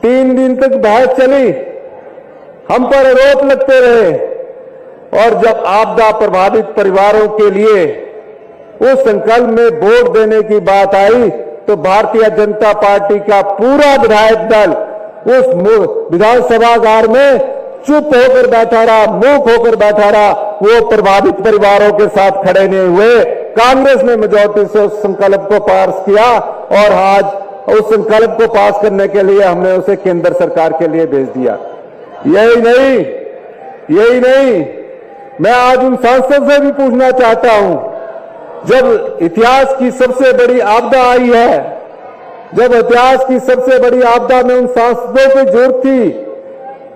3 दिन तक बहस चली, हम पर आरोप लगते रहे, और जब आपदा प्रभावित परिवारों के लिए उस संकल्प में वोट देने की बात आई तो भारतीय जनता पार्टी का पूरा विधायक दल उस विधानसभागार में चुप होकर बैठा रहा, मूक होकर बैठा रहा। वो प्रभावित परिवारों के साथ खड़े नहीं हुए। कांग्रेस ने मेजॉरिटी से उस संकल्प को पास किया और आज उस संकल्प को पास करने के लिए हमने उसे केंद्र सरकार के लिए भेज दिया। यही नहीं, मैं आज उन सांसद से भी पूछना चाहता हूं, जब इतिहास की सबसे बड़ी आपदा आई है, जब इतिहास की सबसे बड़ी आपदा में उन सांसदों की जरूरत थी,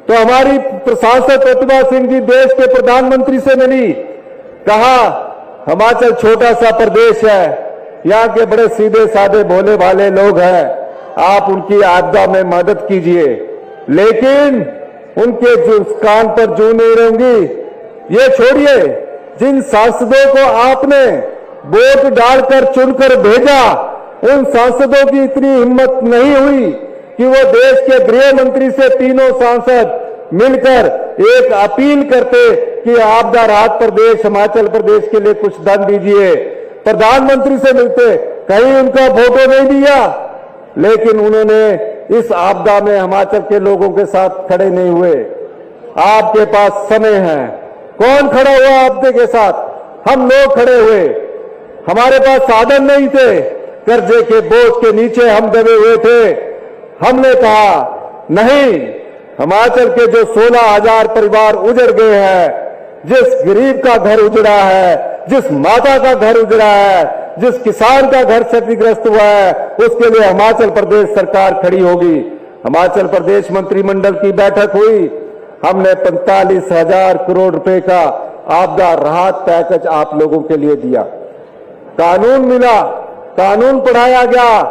तो हमारी सांसद प्रतिभा सिंह जी देश के प्रधानमंत्री से मिली, कहा हिमाचल छोटा सा प्रदेश है, यहाँ के बड़े सीधे साधे भोले भाले लोग हैं, आप उनकी आपदा में मदद कीजिए। लेकिन उनके कान पर जूं नहीं रहूंगी। ये छोड़िए, जिन सांसदों को आपने वोट डालकर चुनकर भेजा, उन सांसदों की इतनी हिम्मत नहीं हुई कि वो देश के गृह मंत्री से तीनों सांसद मिलकर एक अपील करते कि आपदा राहत प्रदेश हिमाचल प्रदेश के लिए कुछ धन दीजिए। प्रधानमंत्री से मिलते, कहीं उनका फोटो नहीं दिया, लेकिन उन्होंने इस आपदा में हिमाचल के लोगों के साथ खड़े नहीं हुए। आपके पास समय है, कौन खड़ा हुआ आपके के साथ? हम लोग खड़े हुए। हमारे पास साधन नहीं थे, कर्जे के बोझ के नीचे हम दबे हुए थे। हमने कहा नहीं, हिमाचल के जो 16,000 परिवार उजड़ गए हैं, जिस गरीब का घर उजड़ा है, जिस माता का घर उजड़ा है, जिस किसान का घर क्षतिग्रस्त हुआ है, उसके लिए हिमाचल प्रदेश सरकार खड़ी होगी। हिमाचल प्रदेश मंत्रिमंडल की बैठक हुई, हमने 45,000 करोड़ रुपए का आपदा राहत पैकेज आप लोगों के लिए दिया। कानून मिला, कानून पढ़ाया गया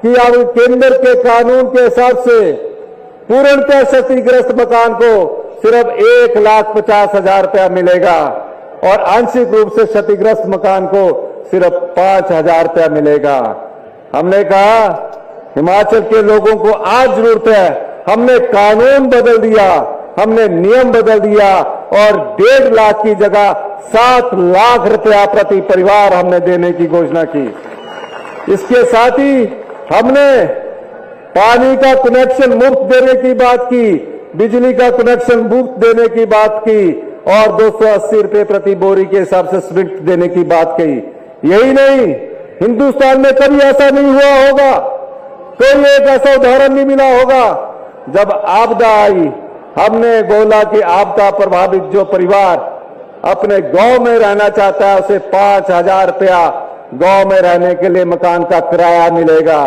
कि अब केंद्र के कानून के हिसाब से पूर्णतः क्षतिग्रस्त मकान को सिर्फ 1,50,000 रुपया मिलेगा और आंशिक रूप से क्षतिग्रस्त मकान को सिर्फ 5,000 रुपया मिलेगा। हमने कहा हिमाचल के लोगों को आज जरूरत है, हमने कानून बदल दिया, हमने नियम बदल दिया और 1.5 लाख की जगह 7 लाख रुपया प्रति परिवार हमने देने की घोषणा की। इसके साथ ही हमने पानी का कनेक्शन मुफ्त देने की बात की, बिजली का कनेक्शन मुफ्त देने की बात की और 280 रुपए प्रति बोरी के हिसाब से सीमेंट देने की बात कही। यही नहीं, हिंदुस्तान में कभी ऐसा नहीं हुआ होगा, कोई एक ऐसा उदाहरण नहीं मिला होगा। जब आपदा आई, हमने बोला कि आपदा प्रभावित जो परिवार अपने गांव में रहना चाहता है, उसे 5,000 रुपया गांव में रहने के लिए मकान का किराया मिलेगा।